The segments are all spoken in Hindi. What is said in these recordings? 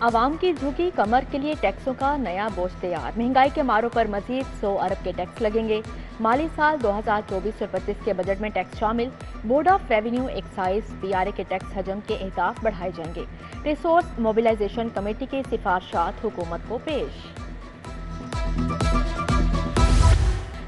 आवाम की झुकी कमर के लिए टैक्सों का नया बोझ तैयार। महंगाई के मारों पर मजीद 100 अरब के टैक्स लगेंगे। माली साल 2024-25 के बजट में टैक्स शामिल। Board of revenue excise PRA के टैक्स हजम के अहदाफ बढ़ाए जाएंगे। रिसोर्स मोबिलाइजेशन कमेटी की सिफारिशात हुकूमत को पेश।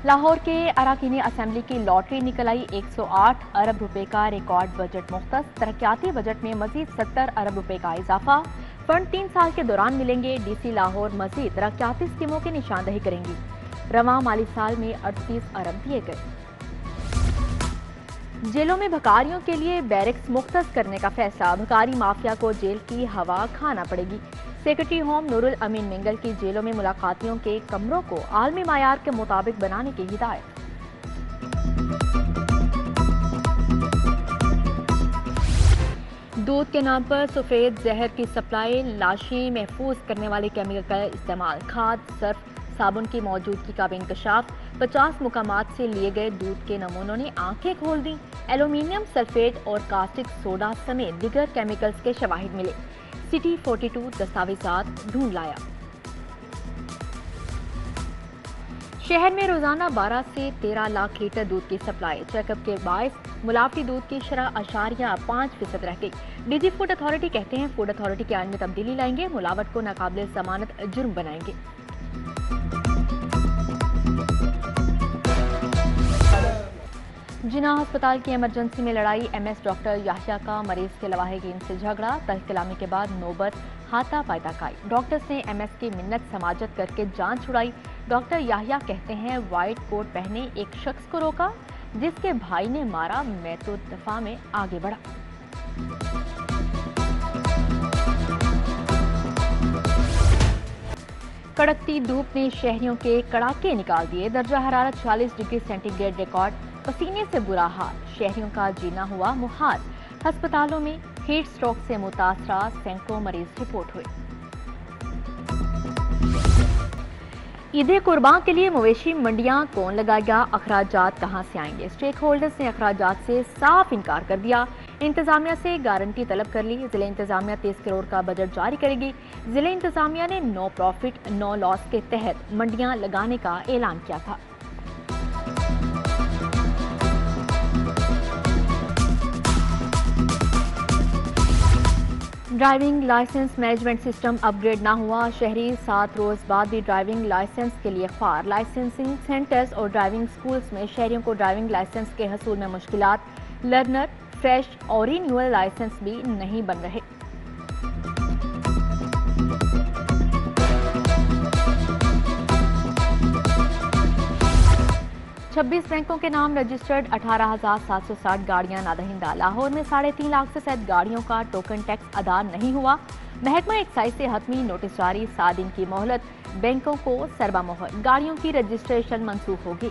लाहौर के अराकीनी असेंबली की लॉटरी निकल आई। 108 अरब रुपए का रिकॉर्ड बजट मुख्तस। तरक्याती बजट में मजीद 70 अरब रुपए का इजाफा। फंड 3 साल के दौरान मिलेंगे। DC लाहौर मजीद तरक्याती स्कीमों की निशानदही करेंगी। रवां माली साल में 38 अरब दिए गए। जेलों में भकारियों के लिए बैरिक्स मुख्तस करने का फैसला। भकारी माफिया को जेल की हवा खाना पड़ेगी। सेक्रेटरी होम नूरुल अमीन मिंगल की जेलों में मुलाकातियों के कमरों को आलमी मायार के मुताबिक बनाने की हिदायत। दूध के नाम पर सफेद जहर की सप्लाई। लाशें महफूज करने वाले केमिकल का इस्तेमाल। खाद, सर्फ, साबुन की मौजूदगी का भी इंकशाफ। 50 मुकामात से लिए गए दूध के नमूनों ने आंखें खोल दी। एल्यूमिनियम सल्फेट और कास्टिक सोडा समेत दीगर केमिकल्स के शवाहिद मिले। सिटी 42 दस्तावेजात ढूंढ लाया। शहर में रोजाना 12 से 13 लाख लीटर दूध की सप्लाई। चेकअप के बायस मुलावटी दूध की शरह 5% रह गई। DG फूड अथॉरिटी कहते हैं फूड अथॉरिटी के आइन में तब्दीली लाएंगे। मुलावट को नाकाबिल जमानत जुर्म बनाएंगे। जिन्ना अस्पताल की इमरजेंसी में लड़ाई। MS डॉक्टर याहिया का मरीज के लवाहिकीन से झगड़ा। तहकलामी के बाद नौबत हाथा पायदा का आई। डॉक्टर्स ने MS की मिन्नत समाजत करके जान छुड़ाई। डॉक्टर याहिया कहते हैं व्हाइट कोट पहने एक शख्स को रोका जिसके भाई ने मारा। मैं तो दफा में आगे बढ़ा। कड़कती धूप ने शहरियों के कड़ाके निकाल दिए। दर्जा हरारत 40 डिग्री सेंटीग्रेड रिकॉर्ड। पसीने से बुरा हाल। शहरियों का जीना हुआ मुहाल। अस्पतालों में हीट स्ट्रोक से मुतासरा सैकड़ों मरीज रिपोर्ट हुए। ईद कुर्बान के लिए मवेशी मंडियां कौन लगाएगा? अखराजात कहां से आएंगे? स्टेक होल्डर्स ने अखराजात से साफ इनकार कर दिया। इंतजामिया से गारंटी तलब कर ली। जिला इंतजामिया 30 करोड़ का बजट जारी करेगी। जिला इंतजामिया ने नो प्रॉफिट नो लॉस के तहत मंडियां लगाने का ऐलान किया था। Driving licence management system upgrade ना हुआ। शहरी 7 रोज बाद भी ड्राइविंग लाइसेंस के लिए ख्वार। लाइसेंसिंग सेंटर्स और ड्राइविंग स्कूल्स में शहरियों को ड्राइविंग लाइसेंस के हसूल में मुश्किलात। लर्नर, फ्रेश और रिन्यूअल लाइसेंस भी नहीं बन रहे। छब्बीस बैंकों के नाम रजिस्टर्ड। 18,760 गाड़ियां नादहिंदा। लाहौर में 3.5 लाख से ज्यादा गाड़ियों का टोकन टैक्स अदा नहीं हुआ। महकमा एक्साइज से हतमी नोटिस जारी। 7 दिन की मोहलत। बैंकों को सरबा मोहर। गाड़ियों की रजिस्ट्रेशन मंसूख होगी।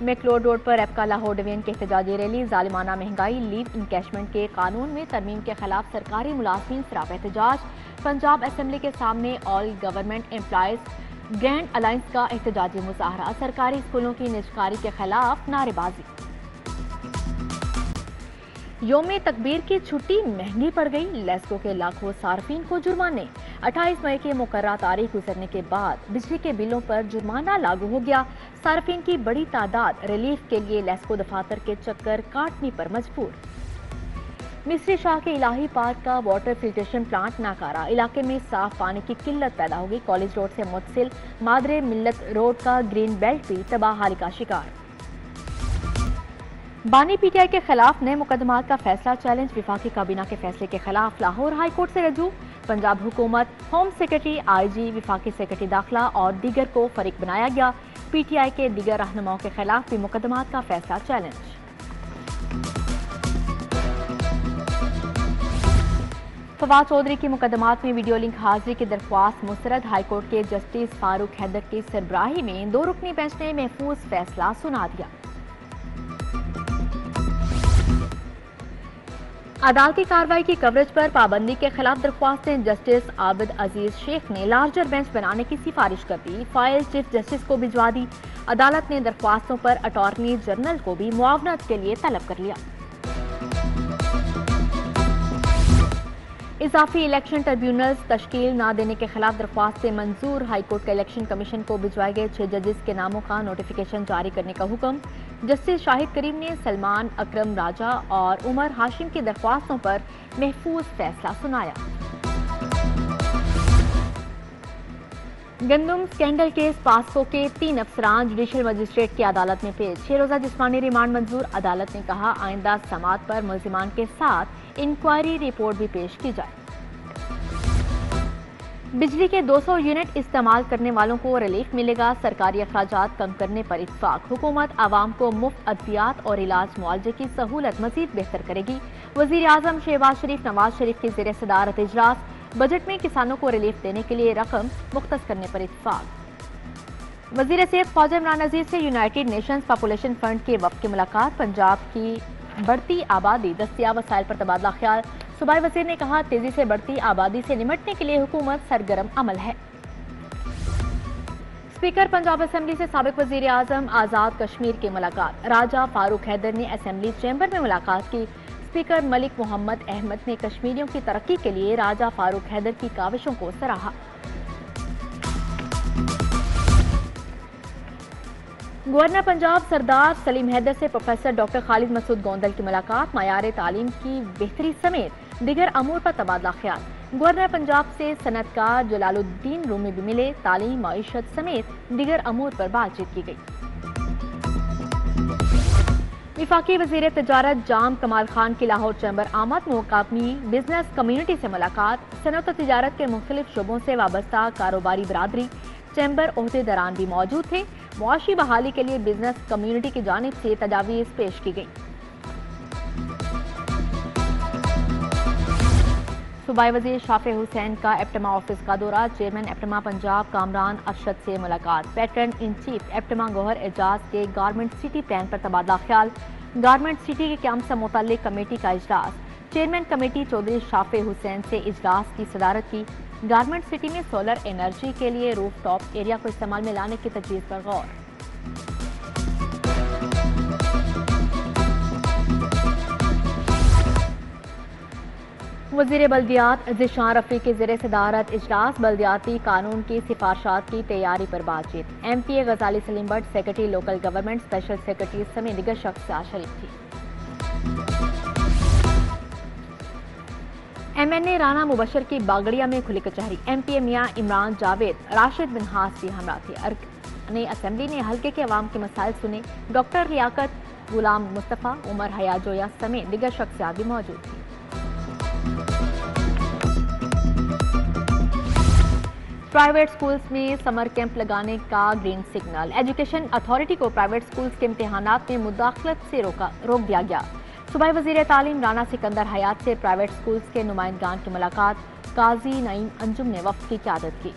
मैकलोड रोड पर एपका लाहौर डिवीजन की एहतजाजी रैली। जालिमाना महंगाई, लीव इनकैशमेंट के कानून में तरमीम के खिलाफ सरकारी मुलाजमीन सराप एहतजाज। पंजाब असेंबली के सामने all government employees grand alliance का एहतजाजी मुजाहरा। सरकारी स्कूलों की निजकारी के खिलाफ नारेबाजी। योम तकबीर की छुट्टी महंगी पड़ गई। लेस्को के लाखों सार्फिन को जुर्माने। 28 मई की मुकर्रर तारीख गुजरने के बाद बिजली के बिलों पर जुर्माना लागू हो गया। सार्फिन की बड़ी तादाद रिलीफ के लिए लेस्को दफातर के चक्कर काटने पर मजबूर। मिस्री शाह के इलाही पार्क का वाटर फिल्ट्रेशन प्लांट नाकारा। इलाके में साफ पानी की किल्लत पैदा होगी। कॉलेज रोड से मुतसिल मादरे मिल्लत रोड का ग्रीन बेल्ट भी तबाहाली का शिकार। बानी PTI के खिलाफ नए मुकदमात का फैसला चैलेंज। विफाकी काबीना के फैसले के खिलाफ लाहौर हाई कोर्ट से रजू। पंजाब हुकूमत, होम सेक्रेटरी, IG, विफाकी सेक्रेटरी दाखिला और दीगर को फरीक बनाया गया। PTI के दीगर रहनुमाओं के खिलाफ भी मुकदमात का फैसला चैलेंज। फवाद चौधरी की मुकदमात में वीडियो लिंक हाजिरी की दरख्वास्त मुस्तरद। हाईकोर्ट के जस्टिस फारूक हैदर की सरबराही में 2 रुकनी बेंच ने महफूज फैसला सुना दिया। अदालती कार्रवाई की कवरेज पर पाबंदी के खिलाफ दरख्वास्तें। जस्टिस आबिद अजीज शेख ने लार्जर बेंच बनाने की सिफारिश कर दी। फाइल चीफ जस्टिस को भिजवा दी। अदालत ने दरख्वास्तों पर अटॉर्नी जनरल को भी मुआवनत के लिए तलब कर लिया। इजाफी इलेक्शन ट्रिब्यूनल्स तश्कील न देने के खिलाफ दरख्वास्तें मंजूर। हाईकोर्ट का इलेक्शन कमीशन को भिजवाए गए 6 जजेस के नामों का नोटिफिकेशन जारी करने का हुक्म। जस्टिस शाहिद करीम ने सलमान अकरम राजा और उमर हाशिम की दरख्वास्तों पर महफूज फैसला सुनाया। गंदम स्कैंडल केस पास्को के 3 अफसरान जुडिशल मजिस्ट्रेट की अदालत में पेश। 6 रोजा जिस्मानी रिमांड मंजूर। अदालत ने कहा आइंदा समाअत पर मुल्जिमान के साथ इंक्वायरी रिपोर्ट भी पेश की जाए। बिजली के 200 यूनिट इस्तेमाल करने वालों को रिलीफ मिलेगा। सरकारी अखराजात कम करने पर इत्तफाक। हुकूमत आवाम को मुफ्त अद्वियात और इलाज मुआवजे की सहूलत मजीद बेहतर करेगी। वजीर आजम शहबाज शरीफ नवाज शरीफ की ज़ेर सदारत इजलास। बजट में किसानों को रिलीफ देने के लिए रकम मुख्तस करने पर इत्तफाक। वजीर सेहत ख्वाजा इमरान नज़ीर से यूनाइटेड नेशंस पॉपुलेशन फंड के वफ़द की मुलाकात। पंजाब की बढ़ती आबादी, दस्तियाब वसाइल पर तबादला ख्याल। सूबाई वज़ीर ने कहा तेजी से बढ़ती आबादी से निमटने के लिए हुकूमत सरगर्म अमल है। स्पीकर पंजाब असेंबली से साबिक वजीर आजम आज़ाद कश्मीर की मुलाकात। राजा फारूक हैदर ने असेंबली चैम्बर में मुलाकात की। स्पीकर मलिक मोहम्मद अहमद ने कश्मीरियों की तरक्की के लिए राजा फारूक हैदर की काविशों को सराहा। गवर्नर पंजाब सरदार सलीम हैदर से प्रोफेसर डॉक्टर खालिद मसूद गोंदल की मुलाकात। मयार तालीम की बेहतरी समेत दीगर अमूर पर तबादला ख्याल। गवर्नर पंजाब से सनतकार जलालुद्दीन रूमी भी मिले। तालीम, मईशत समेत दीगर अमूर पर बातचीत की गई। विफाकी वजीर तजारत जाम कमाल खान की लाहौर चैम्बर आमद। मुकामी बिजनेस कम्युनिटी से मुलाकात। सनत और तजारत के मुख्तलिफ शुबों से वाबस्ता कारोबारी बरादरी, चैम्बर ओहदेदारान भी मौजूद थे। मुआशी बहाली के लिए बिजनेस कम्युनिटी की जानिब से तजावीज़ पेश की गई। सूबाई वजीर शाफे हुसैन का एप्टमा ऑफिस का दौरा। चेयरमैन एप्टमा पंजाब कामरान अरशद से मुलाकात। Patron in chief APTMA Gohar Ejaz के गारमेंट सिटी प्लान पर तबादला ख्याल। गारमेंट सिटी के क्याम से मुतल्लिक कमेटी का इजलास। चेयरमैन कमेटी चौधरी शाफे हुसैन से इजलास की सदारत की। गारमेंट सिटी में सोलर एनर्जी के लिए रूफ टॉप एरिया को इस्तेमाल में लाने की तजवीज़ पर गौर। वज़ीर बल्दियात ज़िशान रफ़ी की ज़ेर सदारत इजलास। बल्दियाती कानून की सिफारशात की तैयारी पर बातचीत। MPA गजाली Salim Bhatt, secretary local government special secretary समेत दीगर शख्सियात शरीक थी। MNA राना मुबशर की बागड़िया में खुली कचहरी। MPA मियां इमरान जावेद, राशिद बिन हास भी हमरा थे। अरकान असेंबली ने हल्के के अवाम के मसाइल सुने। डॉक्टर लियाकत, गुलाम मुस्तफ़ा, उमर हयाजोया समेत दीगर शख्सियात भी मौजूद थी। प्राइवेट स्कूल्स में समर कैंप लगाने का ग्रीन सिग्नल। एजुकेशन अथॉरिटी को प्राइवेट स्कूल्स के इम्तिहानात में मुदाखलत से रोक दिया गया। सूबाई वज़ीर तालीम राना सिकंदर हयात से प्राइवेट स्कूल्स के नुमाइंदगान की मुलाकात। काजी नईम अंजुम ने वफ़द की क़यादत की।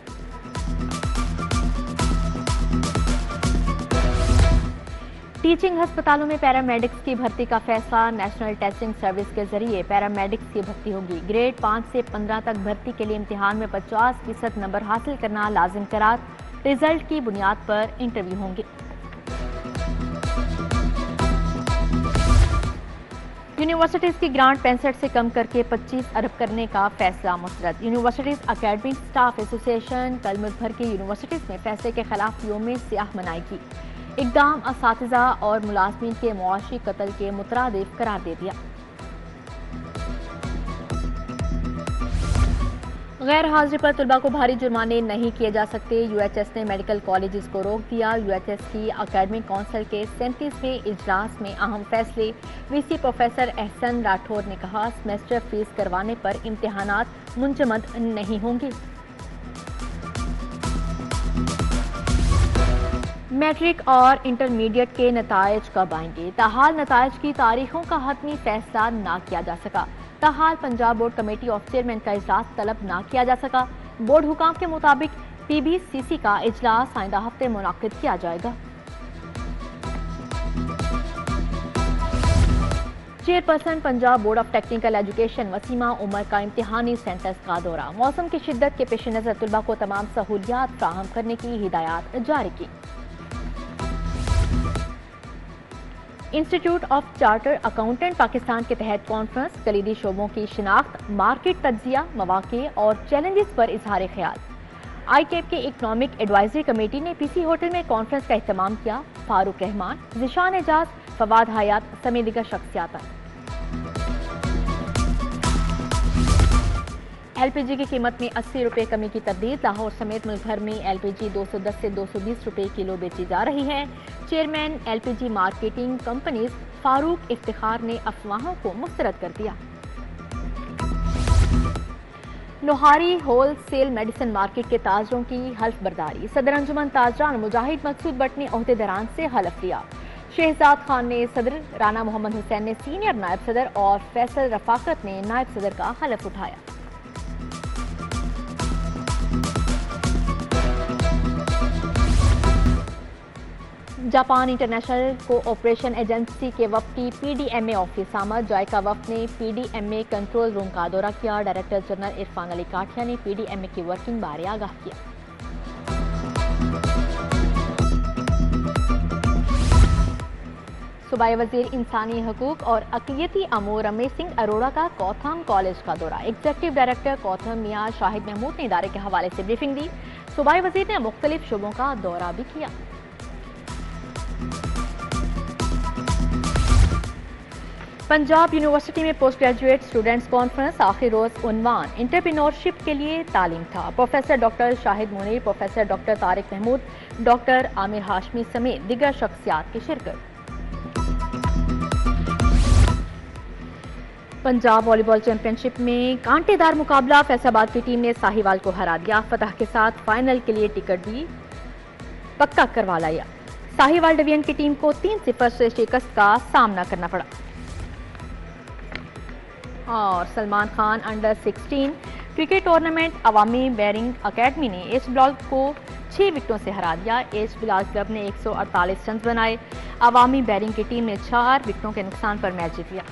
टीचिंग हस्पतालों में पैरामेडिक्स की भर्ती का फैसला। नेशनल टेस्टिंग सर्विस के जरिए पैरामेडिक्स की भर्ती होगी। ग्रेड 5 से 15 तक भर्ती के लिए इम्तिहान में 50% नंबर हासिल करना लाजिम करार। रिजल्ट की बुनियाद पर इंटरव्यू होंगे। यूनिवर्सिटीज की ग्रांट 65 से कम करके 25 अरब करने का फैसला मुस्तरद। यूनिवर्सिटीज अकेडमिक स्टाफ एसोसिएशन कल मुल्क भर की यूनिवर्सिटीज में फैसले के खिलाफ यौम सियाह मनाएगी। इकदाम असातिज़ा और मुलाजमीन के मुआशी कत्ल के मुतरादिफ करार दे दिया। गैर हाजिरी पर तलबा को भारी जुर्माने नहीं किए जा सकते। UHS ने मेडिकल कॉलेजेस को रोक दिया। UHS की अकेडमिक काउंसिल के 37वें इजलास में अहम फैसले। VC प्रोफेसर एहसन राठौर ने कहा सेमेस्टर फीस करवाने पर इम्तिहानात मुंजमद नहीं होंगे। मैट्रिक और इंटरमीडिएट के नतायज कब आएंगे? ताहाल नतायज की तारीखों का हतमी फैसला ना किया जा सका। ताहाल Punjab board committee of chairman का इजलास तलब ना किया जा सका। बोर्ड हुकाम के मुताबिक PBCC का इजलास आइंदा हफ्ते मुनाकिद किया जाएगा। Chairperson Punjab board of technical education Waseema Umar का इम्तिहानी सेंटर्स का दौरा। मौसम की शिद्दत के पेश नजर तलबा को तमाम सहूलियात फ्राहम करने की हिदायत जारी की। Institute of charter accountant Pakistan के तहत कॉन्फ्रेंस, कलीदी शोबों की शिनाख्त, मार्केट तज्जिया, मौाक़े और चैलेंजेस पर इजहार ख्याल। ICAP के इकनॉमिक एडवाइजरी कमेटी ने PC होटल में कॉन्फ्रेंस का एहतमाम किया। फारूक रहमान, ज़िशान एजाज, फवाद हयात समेत दीगर शख्सियात। LPG की कीमत में 80 रुपये कमी की तरदीद। लाहौर समेत मुल्क भर में LPG 210 से 220 रुपये किलो बेची जा रही है। Chairman LPG marketing companies Farooq Iftikhar ने अफवाहों को मुस्तरद कर दिया। नोहारी होल सेल मेडिसिन मार्केट के ताजरों की हल्फ बर्दारी। सदर अंजुमन ताजरान मुजाहिद मकसूद भट्ट ने ओहदेदारान से हल्फ लिया। शहजाद खान ने सदर, राना मोहम्मद हुसैन ने सीनियर नायब सदर और फैसल रफाकत ने नायब सदर का हल्फ उठाया। जापान इंटरनेशनल कोऑपरेशन एजेंसी के वफ्द की PDMA ऑफिस आमद। जायका वफ्द ने PDMA कंट्रोल रूम का दौरा किया। डायरेक्टर जनरल इरफान अली काठिया ने PDMA की वर्किंग बारे आगाह किया। सूबाई वजीर इंसानी हकूक और अक़लियती अमूर रमेश सिंह अरोड़ा का कौथम कॉलेज का दौरा। एग्जीक्यूटिव डायरेक्टर कौथम मियां शाहिद महमूद ने इदारे के हवाले से ब्रीफिंग दी। सूबाई वजीर ने मुख्तलिफ शोबों का दौरा भी किया। पंजाब यूनिवर्सिटी में पोस्ट ग्रेजुएट स्टूडेंट्स कॉन्फ्रेंस। आखिर रोज उन्वान एंटरप्रेन्योरशिप के लिए तालीम था। Professor doctor Shahid Munir, professor doctor Tariq Mahmood, doctor Aamir Hashmi समेत दिगर शख्सियात की शिरकत। पंजाब वॉलीबॉल चैंपियनशिप में कांटेदार मुकाबला। फैसलाबाद की टीम ने साहिवाल को हरा दिया। फतह के साथ फाइनल के लिए टिकट भी पक्का करवा लिया। साहिवाल डिवीजन की टीम को 3-0 से शिकस्त का सामना करना पड़ा। और Salman Khan under 16 cricket tournament Awami बैरिंग अकेडमी ने एच बिलाल को 6 विकेटों से हरा दिया। एच बिलाल क्लब ने 148 रन बनाए। अवामी बैरिंग की टीम ने 4 विकेटों के नुकसान पर मैच जीत लिया।